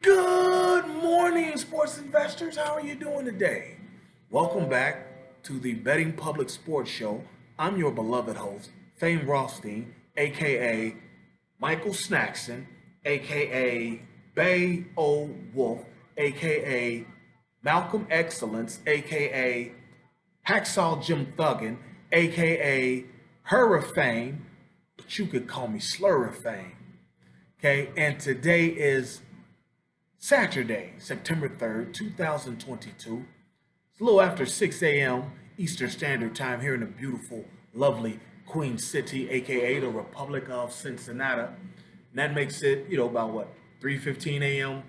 Good morning, sports investors. How are you doing today? Welcome back to the Betting Public Sports Show. I'm your beloved host, Fame Rothstein, aka Michael Snackson, aka Bay O Wolf, aka Malcolm Excellence, aka Hacksaw Jim Thuggin, aka Hurricane, but you could call me Slurrifane. Okay, and today is Saturday, September 3rd, 2022. It's a little after 6 a.m. Eastern Standard Time here in the beautiful, lovely Queen City, aka the Republic of Cincinnati. And that makes it, about what, 3:15 a.m.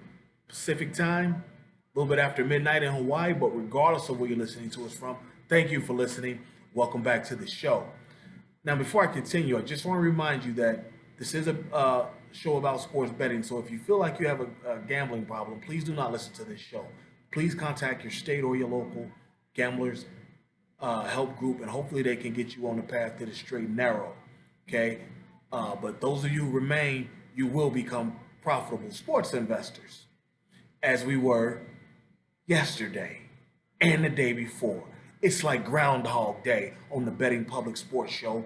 Pacific Time? A little bit after midnight in Hawaii, but regardless of where you're listening to us from, thank you for listening. Welcome back to the show. Now, before I continue, I just want to remind you that this is a show about sports betting. So if you feel like you have a gambling problem, please do not listen to this show. Please contact your state or your local gamblers help group, and hopefully they can get you on the path to the straight and narrow. Okay, but those of you who remain, you will become profitable sports investors, as we were yesterday and the day before. It's like Groundhog Day on the Betting Public Sports Show,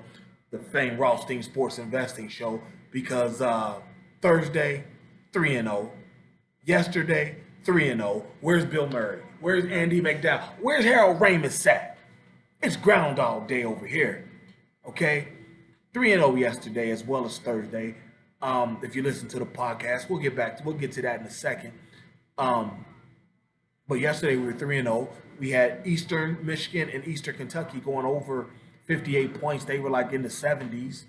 the Fame Rothstein Sports Investing Show, because Thursday, 3-0. Yesterday, 3-0. Where's Bill Murray? Where's Andy McDowell? Where's Harold Ramis at? It's Groundhog Day over here. Okay? 3-0 yesterday as well as Thursday. If you listen to the podcast, we'll get to that in a second. But yesterday we were 3-0. We had Eastern Michigan and Eastern Kentucky going over 58 points. They were like in the 70s.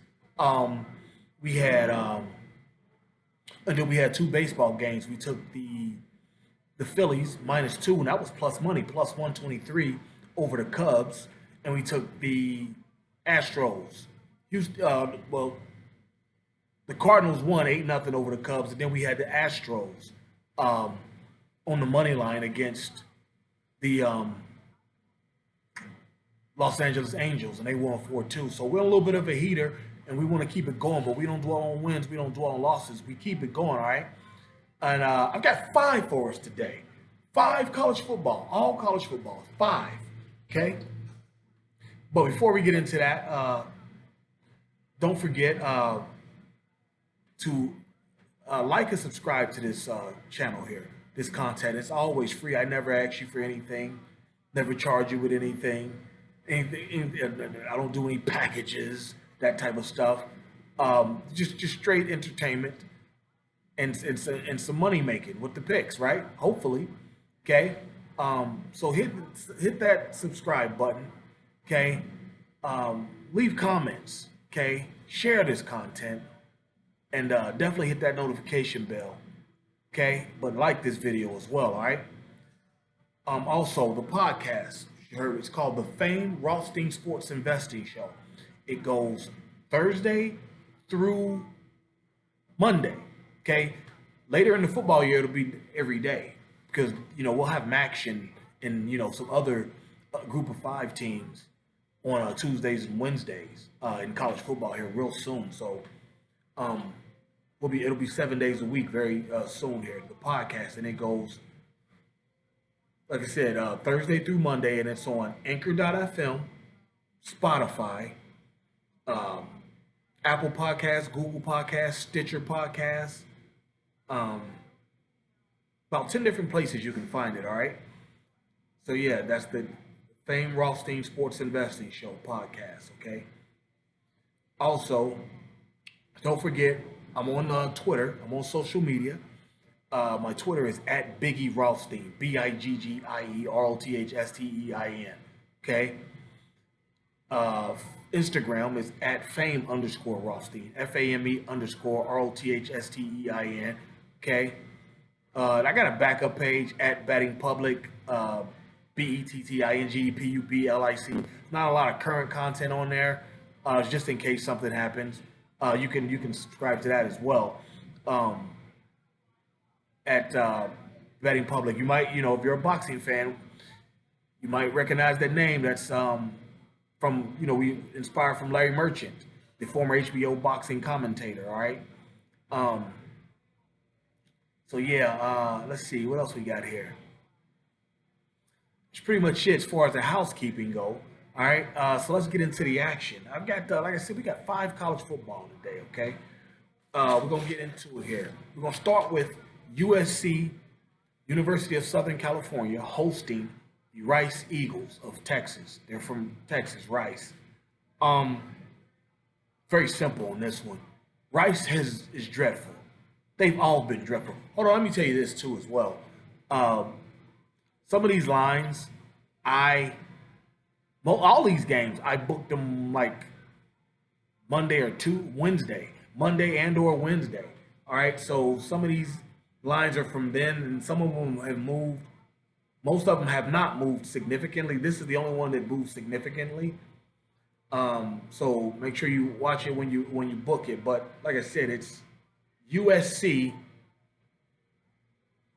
We had and then we had two baseball games. We took the Phillies -2, and that was plus money, plus 123 over the Cubs, and we took the Astros. The Cardinals won 8-0 over the Cubs, and then we had the Astros on the money line against the Los Angeles Angels, and they won 4-2. So we're a little bit of a heater, and we want to keep it going, but we don't dwell on wins, we don't dwell on losses. We keep it going, all right? And I've got 5 for us today. 5 college football, all college football, 5, okay? But before we get into that, don't forget to like and subscribe to this channel here, this content. It's always free. I never ask you for anything, never charge you with anything. I don't do any packages, that type of stuff. Just straight entertainment and some money making with the picks, right? Hopefully, okay. So hit that subscribe button, okay. Leave comments, okay. Share this content, and definitely hit that notification bell, okay. But like this video as well, all right. Also the podcast. You heard it's called the Fame Rothstein Sports Investing Show. It goes Thursday through Monday. Okay. Later in the football year, it'll be every day because we'll have action in some other group of 5 teams on Tuesdays and Wednesdays in college football here real soon. So it'll be 7 days a week very soon here, the podcast, and it goes, like I said, Thursday through Monday, and it's on Anchor.fm, Spotify, Apple Podcasts, Google Podcasts, Stitcher Podcasts, about 10 different places you can find it, all right? So, yeah, that's the Fame Rothstein Sports Investing Show podcast, okay? Also, don't forget, I'm on Twitter. I'm on social media. My Twitter is at Biggie Rothstein, BIGGIE okay? Instagram is at Fame_Rothstein, FAME_ROTHSTEIN, okay? I got a backup page at Betting Public, BETTINGPUBLIC. Not a lot of current content on there, just in case something happens. You can subscribe to that as well. At Betting Public, you might, if you're a boxing fan, you might recognize that name. That's from, we inspired from Larry Merchant, the former HBO boxing commentator, all right? So yeah, let's see what else we got here. It's pretty much it as far as the housekeeping go. All right, so let's get into the action. I've got, like I said, we got 5 college football today. Okay, we're gonna get into it here. We're gonna start with USC, University of Southern California, hosting the Rice Eagles of Texas. They're from Texas, Rice. Um, Very simple on this one. Rice is dreadful. They've all been dreadful. Hold on, let me tell you this too as well. Um, some of these lines, I all these games, I booked them like Monday or Monday and or Wednesday. All right, so some of these lines are from then, and some of them have moved. Most of them have not moved significantly. This is the only one that moved significantly. So make sure you watch it when you book it. But like I said, it's USC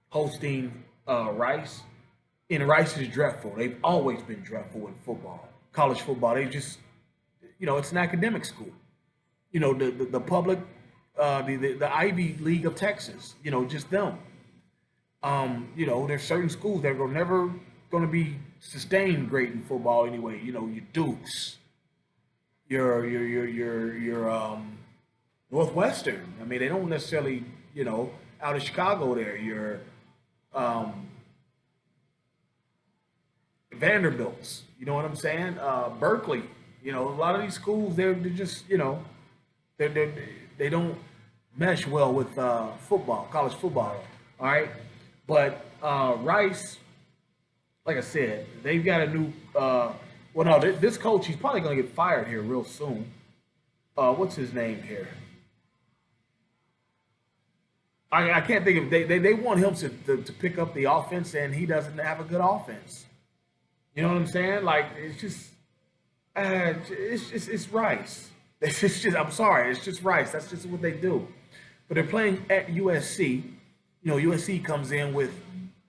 hosting Rice, and Rice is dreadful. They've always been dreadful in football, college football. They just, it's an academic school. The public, the Ivy League of Texas. Just them. There's certain schools that are never going to be sustained great in football anyway. Your Dukes, your Northwestern. I mean, they don't necessarily, out of Chicago there. Your um, Vanderbilts. You know what I'm saying? Berkeley. A lot of these schools, they're just, they they they don't mesh well with football, college football. All right, but Rice, like I said, they've got a new. Well, no, this coach, he's probably going to get fired here real soon. What's his name here? I can't think of. They want him to pick up the offense, and he doesn't have a good offense. You know what I'm saying? Like it's just, it's Rice. It's just. I'm sorry. It's just Rice. That's just what they do. But they're playing at USC. USC comes in with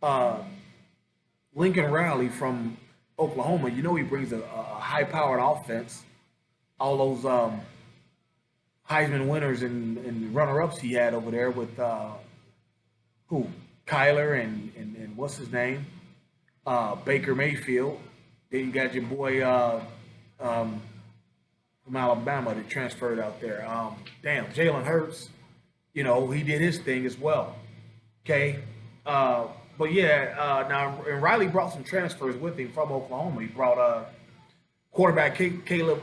uh, Lincoln Riley from Oklahoma. He brings a high-powered offense. All those Heisman winners and runner-ups he had over there with who? Kyler and what's his name? Baker Mayfield. Then you got your boy um, from Alabama that transferred out there. Jalen Hurts. He did his thing as well. Okay. But yeah, now and Riley brought some transfers with him from Oklahoma. He brought quarterback Caleb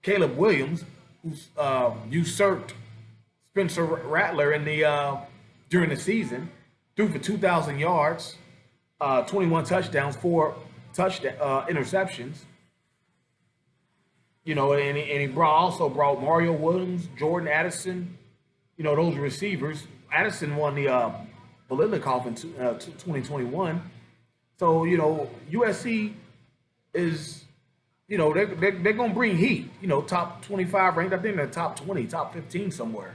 Williams, who's usurped Spencer Rattler in the during the season, threw for 2,000 yards, 21 touchdowns, 4 interceptions. And he also brought Mario Williams, Jordan Addison. Those receivers. Addison won the Bolitnikoff in 2021. So USC is they're gonna bring heat. Top 25 ranked. I think they're top 20, top 15 somewhere.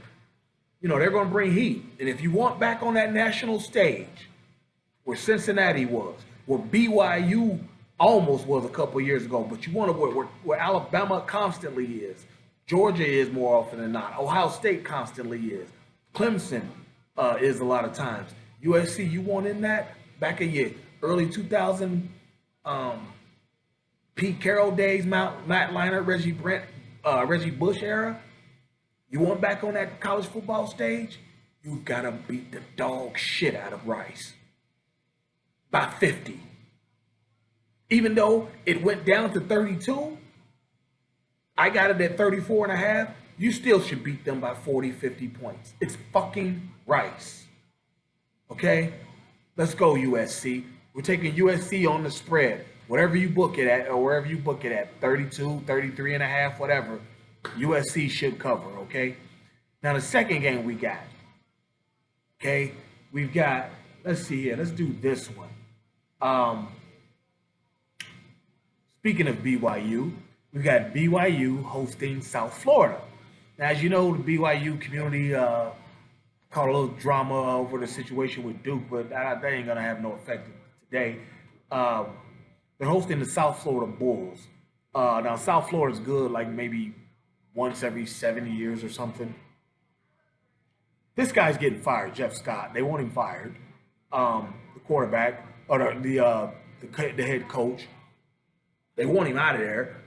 They're gonna bring heat. And if you want back on that national stage, where Cincinnati was, where BYU almost was a couple of years ago, but you want to where Alabama constantly is, Georgia is more often than not, Ohio State constantly is, Clemson is a lot of times. USC, you want in that back in your early 2000 Pete Carroll days, Matt Leinart, Reggie Bush era. You want back on that college football stage? You've got to beat the dog shit out of Rice by 50. Even though it went down to 32, I got it at 34 and a half. You still should beat them by 40, 50 points. It's fucking Rice. Okay? Let's go, USC. We're taking USC on the spread. Whatever you book it at, or wherever you book it at, 32, 33 and a half, whatever, USC should cover, okay? Now, the second game we got, okay? We've got, let's see here. Let's do this one. Speaking of BYU, we've got BYU hosting South Florida. Now, as you know, the BYU community caught a little drama over the situation with Duke, but that ain't going to have no effect today. They're hosting the South Florida Bulls. Now, South Florida's good, like maybe once every 7 years or something. This guy's getting fired, Jeff Scott. They want him fired. The quarterback or the head coach. They want him out of there.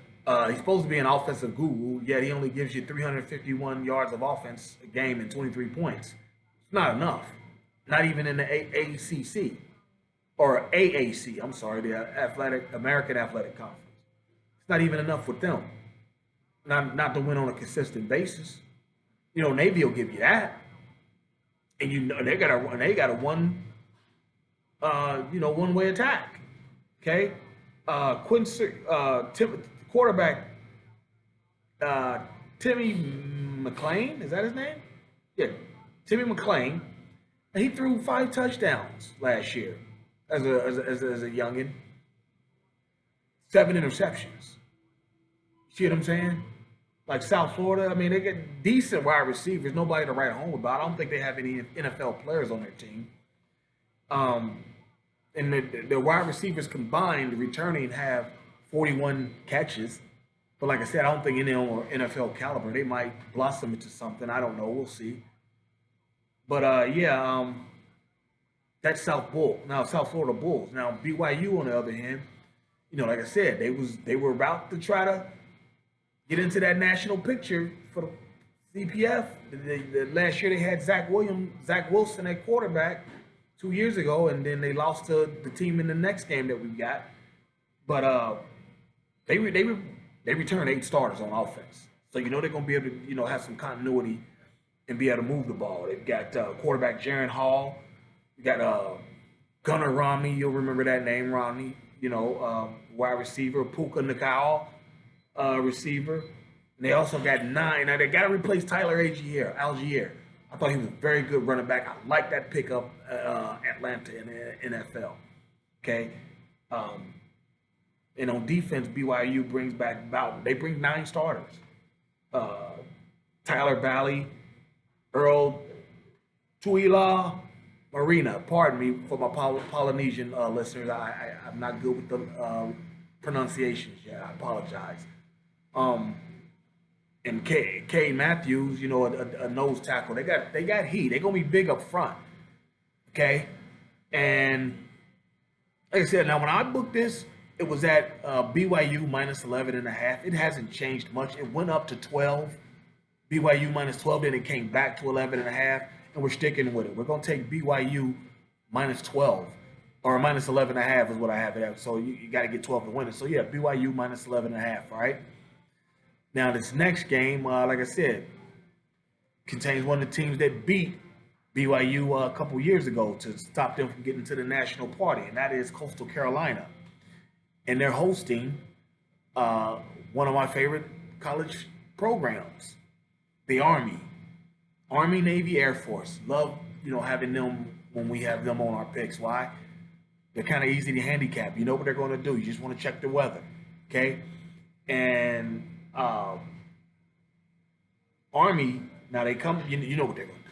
He's supposed to be an offensive guru, yet he only gives you 351 yards of offense a game and 23 points. It's not enough. Not even in the ACC or AAC. I'm sorry, the American Athletic Conference. It's not even enough with them. Not to win on a consistent basis. Navy will give you that, and they got a one way attack. Okay, Quincy quarterback Timmy McClain, is that his name? Yeah, Timmy McClain, and he threw 5 touchdowns last year as a youngin, 7 interceptions. See what I'm saying? Like South Florida, I mean, they get decent wide receivers, nobody to write home about. I don't think they have any NFL players on their team. And the wide receivers combined returning have 41 catches. But like I said, I don't think any are NFL caliber. They might blossom into something. I don't know. We'll see. But that's South Florida Bulls. Now BYU on the other hand, like I said, they were about to try to get into that national picture for the CPF. The last year they had Zach Wilson at quarterback 2 years ago, and then they lost to the team in the next game that we got. But they returned 8 starters on offense, so they're going to be able to have some continuity and be able to move the ball. They've got quarterback Jaron Hall. You got Gunnar Romney. You'll remember that name, Romney. Wide receiver Puka Nakao, receiver. And they also got 9. Now they got to replace Tyler Algier. I thought he was a very good running back. I like that pickup, Atlanta in the NFL. Okay. And on defense, BYU brings back Bowden. They bring 9 starters. Tyler Valley, Earl Tuila Marina. Pardon me for my Polynesian listeners. I'm not good with the pronunciations yet. I apologize. And K Matthews, a nose tackle. They got heat. They're gonna be big up front. Okay, and like I said, now when I booked this, it was at BYU minus 11.5. It hasn't changed much. It went up to 12. BYU minus 12, then it came back to 11.5, and we're sticking with it. We're gonna take BYU minus 12 or minus 11.5 is what I have it at. So you got to get 12 to win it. So yeah, BYU minus 11.5. All right. Now this next game, like I said, contains one of the teams that beat BYU a couple years ago to stop them from getting to the national party, and that is Coastal Carolina. And they're hosting one of my favorite college programs, the Army, Navy, Air Force. Love, having them when we have them on our picks. Why? They're kind of easy to handicap. You know what they're going to do. You just want to check the weather, okay? And Army, now they come, you know what they're going to do.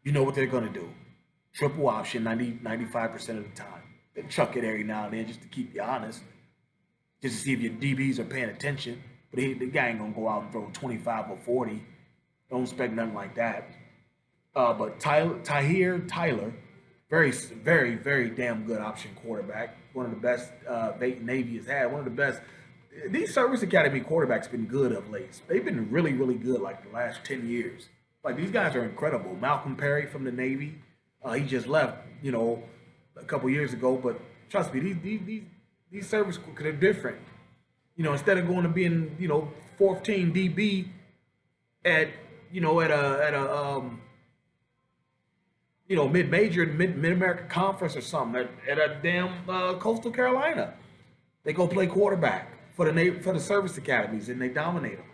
You know what they're going to do. Triple option 95% of the time. They chuck it every now and then just to keep you honest, just to see if your DBs are paying attention. But the guy ain't going to go out and throw 25 or 40. Don't expect nothing like that. But Tyler, very, very, very damn good option quarterback. One of the best Navy has had. One of the best. These service academy quarterbacks been good of late. They've been really, really good like the last 10 years. Like these guys are incredible. Malcolm Perry from the Navy, he just left, a couple years ago. But trust me, these service they're different. Instead of going to being 4th team DB at a mid-major, mid-American conference or something at a damn Coastal Carolina, they go play quarterback for the service academies, and they dominate them.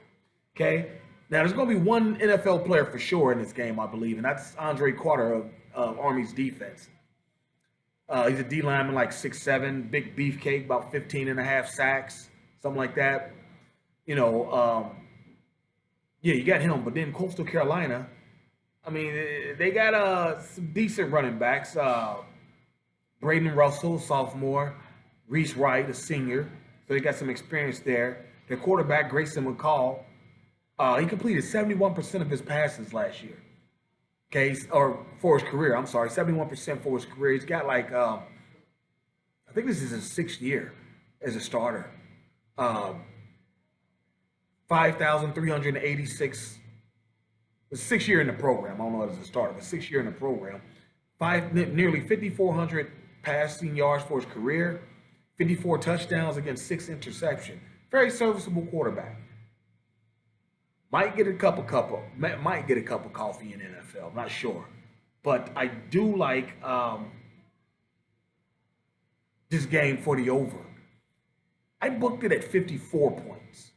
Okay, now there's going to be one NFL player for sure in this game, I believe, and that's Andre Carter of Army's defense. He's a D lineman, like 6'7", big beefcake, about 15.5 sacks, something like that. Yeah, you got him, but then Coastal Carolina, I mean, they got some decent running backs. Braden Russell, sophomore, Reese Wright, a senior. So they got some experience there. Their quarterback, Grayson McCall, he completed 71% of his passes last year. Okay, or for his career. I'm sorry, 71% for his career. He's got like I think this is his sixth year as a starter. 5,386. The 6 year in the program. I don't know as a starter, but 6 year in the program. Nearly 5,400 passing yards for his career, 54 touchdowns against 6 interceptions. Very serviceable quarterback. Might get a cup of coffee in the NFL. I'm not sure, but I do like this game for the over. I booked it at 54 points.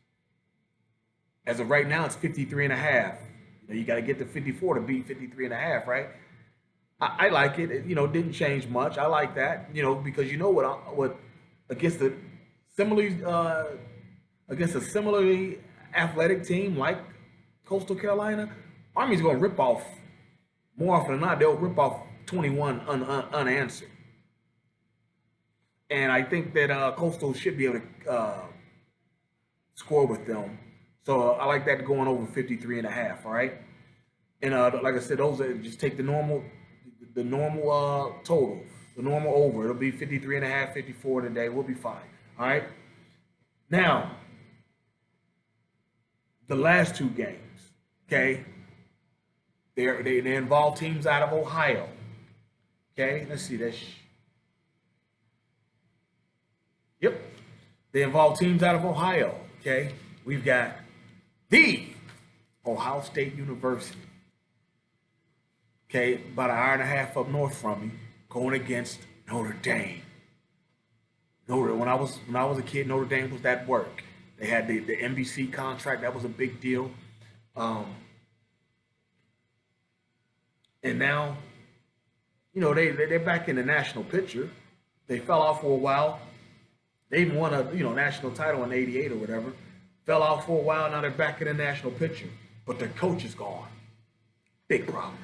As of right now, it's 53 and a half. You got to get to 54 to beat 53 and a half, right? I like it. It didn't change much. I like that, because what against the similarly against a similarly athletic team like Coastal Carolina, Army's going to rip off more often than not. They'll rip off 21 unanswered, and I think that Coastal should be able to score with them. So I like that going over 53 and a half. All right, and like I said, those are just take the normal total, the normal over. It'll be 53 and a half, 54 today. We'll be fine. All right. Now, the last two games, okay, they involve teams out of Ohio. Okay, let's see that. Yep, they involve teams out of Ohio. Okay, we've got the Ohio State University. Okay, about an hour and a half up north from me, going against Notre Dame. When I was a kid, Notre Dame was that work. They had the NBC contract. That was a big deal. And now, they're back in the national picture. They fell off for a while. They even won a national title in '88 or whatever. Fell off for a while. Now they're back in the national picture. But their coach is gone. Big problems.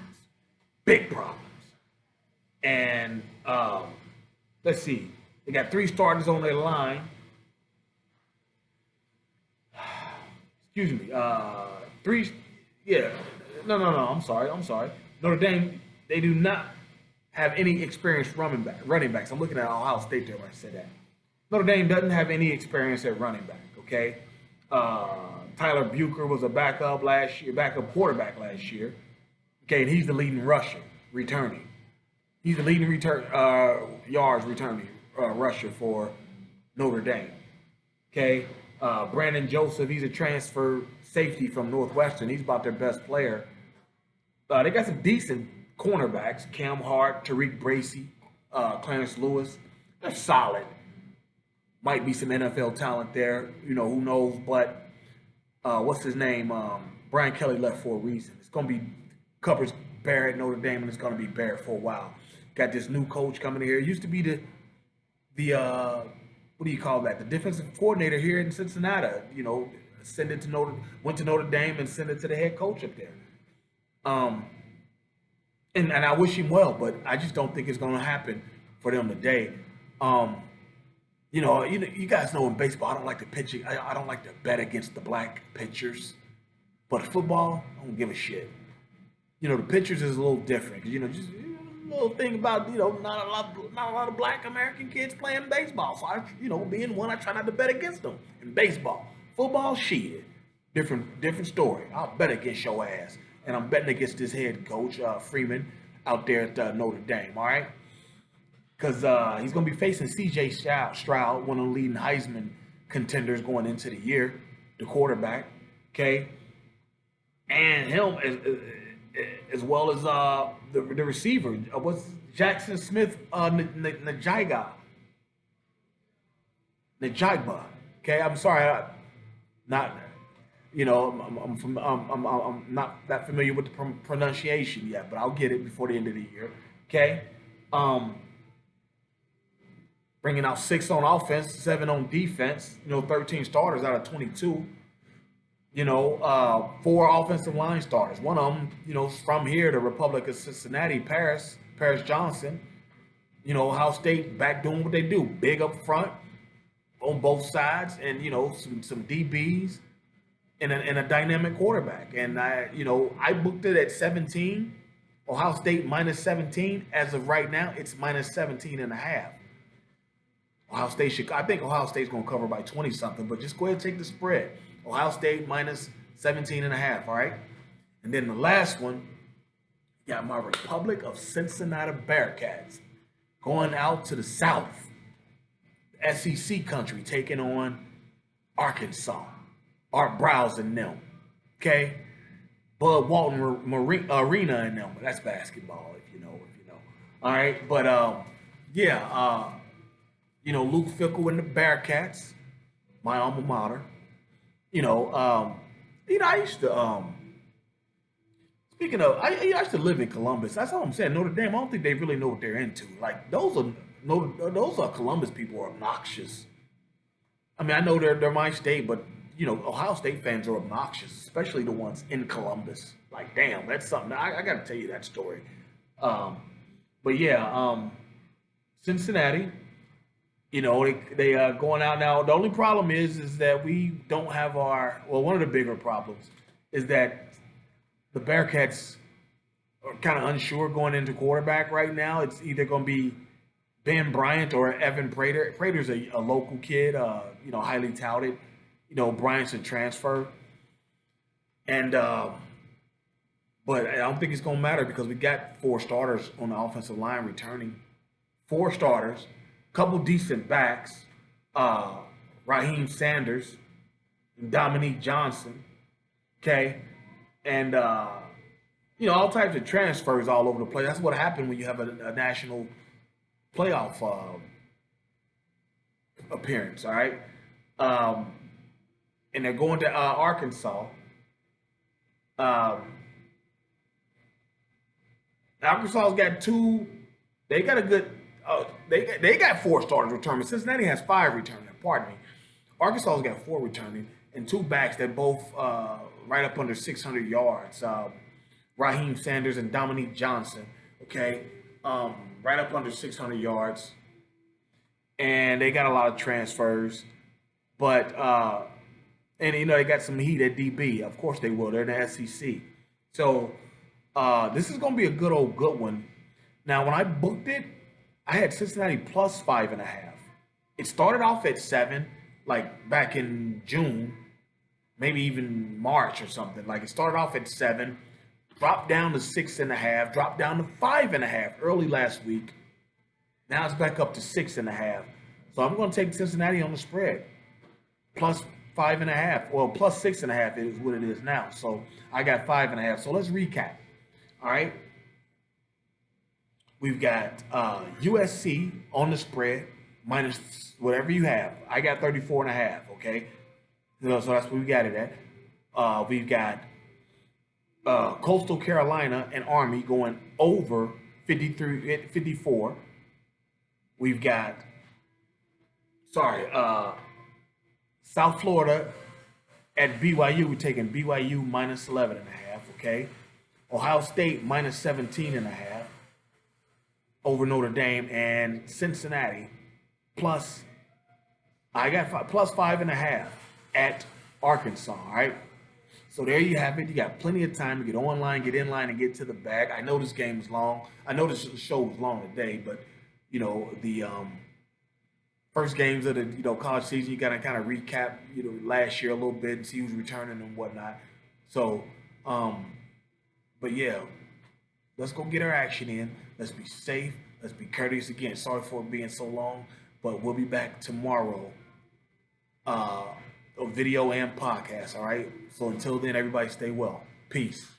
Big problems. And let's see. They got 3 starters on their line. Excuse me. Three. Yeah. No. I'm sorry. Notre Dame. They do not have any experienced running backs. I'm looking at Ohio State there when I said that. Notre Dame doesn't have any experience at running back. Okay. Tyler Bucher was a backup quarterback last year. Okay, and he's the leading returning. He's the leading yards returning rusher for Notre Dame. Okay, Brandon Joseph, he's a transfer safety from Northwestern. He's about their best player. They got some decent cornerbacks: Cam Hart, Tariq Bracy, Clarence Lewis. They're solid. Might be some NFL talent there. Who knows? But what's his name? Brian Kelly left for a reason. It's going to be Cuppers Barrett, Notre Dame, and it's going to be Barrett for a while. Got this new coach coming in here. It used to be the what do you call that? The defensive coordinator here in Cincinnati. Went to Notre Dame and sent it to the head coach up there. And I wish him well, but I just don't think it's going to happen for them today. You guys know in baseball, I don't like the pitching. I don't like to bet against the black pitchers. But football, I don't give a shit. The pitchers is a little different. Just a little thing about, not a lot of black American kids playing baseball. So being one, I try not to bet against them in baseball. Football, shit. Different story. I'll bet against your ass. And I'm betting against this head coach, Freeman, out there at Notre Dame, all right? Because he's going to be facing C.J. Stroud, one of the leading Heisman contenders going into the year, the quarterback, okay? And him as well as the receiver. What's Jackson Smith Najigba. Okay, I'm sorry, I'm not that familiar with the pronunciation yet, but I'll get it before the end of the year. Okay, bringing out 6 on offense, 7 on defense. 13 starters out of 22. 4 offensive line starters. One of them, from here, the Republic of Cincinnati, Paris Johnson. Ohio State back doing what they do, big up front on both sides, and some DBs and a dynamic quarterback. And I booked it at 17 Ohio State minus 17. As of right now, it's minus 17 and a half. Ohio State should, I think Ohio State's going to cover by 20 something, but just go ahead and take the spread. Ohio State minus 17 and a half, all right? And then the last one, you got my Republic of Cincinnati Bearcats going out to the South, SEC country, taking on Arkansas, Art Browse and them, okay? Bud Walton Arena and them, but that's basketball, if you know. All right, but Luke Fickell and the Bearcats, my alma mater. I used to speaking of, I used to live in Columbus. That's all I'm saying. Notre Dame, I don't think they really know what they're into. Like those are Columbus people are obnoxious. I mean, I know they're my state, but Ohio State fans are obnoxious, especially the ones in Columbus. Like, damn, that's something. I got to tell you that story. Cincinnati. They going out now. The only problem is that we don't have one of the bigger problems is that the Bearcats are kind of unsure going into quarterback right now. It's either going to be Ben Bryant or Evan Prater. Prater's a local kid, highly touted. Bryant's a transfer. And, but I don't think it's going to matter because we got 4 starters on the offensive line returning. 4 starters. Couple decent backs, Raheem Sanders, and Dominique Johnson, okay, and all types of transfers all over the place. That's what happened when you have a national playoff appearance, all right. And they're going to Arkansas. Arkansas's got 2. They got a good. They got 4 starters returning. Cincinnati has 5 returning. Pardon me. Arkansas's got 4 returning and 2 backs that both right up under 600 yards. Raheem Sanders and Dominique Johnson. Okay, right up under 600 yards. And they got a lot of transfers, but they got some heat at DB. Of course they will. They're in the SEC. So this is going to be a good one. Now when I booked it, I had Cincinnati plus 5.5. It started off at 7, like back in June, maybe even March or something. Like it started off at 7, dropped down to 6.5, dropped down to 5.5 early last week. Now it's back up to 6.5. So I'm going to take Cincinnati on the spread, plus 5.5. Well, plus 6.5 is what it is now. So I got 5.5. So let's recap. All right. We've got USC on the spread, minus whatever you have. I got 34.5, okay? So that's what we got it at. We've got Coastal Carolina and Army going over 54. We've got, South Florida at BYU. We're taking BYU minus 11.5, okay? Ohio State minus 17.5. Over Notre Dame, and Cincinnati plus 5.5 at Arkansas. All right, so there you have it. You got plenty of time to get online, get in line, and get to the bag. I know this game is long. I know this show was long today, but the first games of the college season, you got to kind of recap last year a little bit and see who's returning and whatnot. So, but yeah. Let's go get our action in. Let's be safe. Let's be courteous. Again, sorry for it being so long, but we'll be back tomorrow. A video and podcast, all right? So until then, everybody stay well. Peace.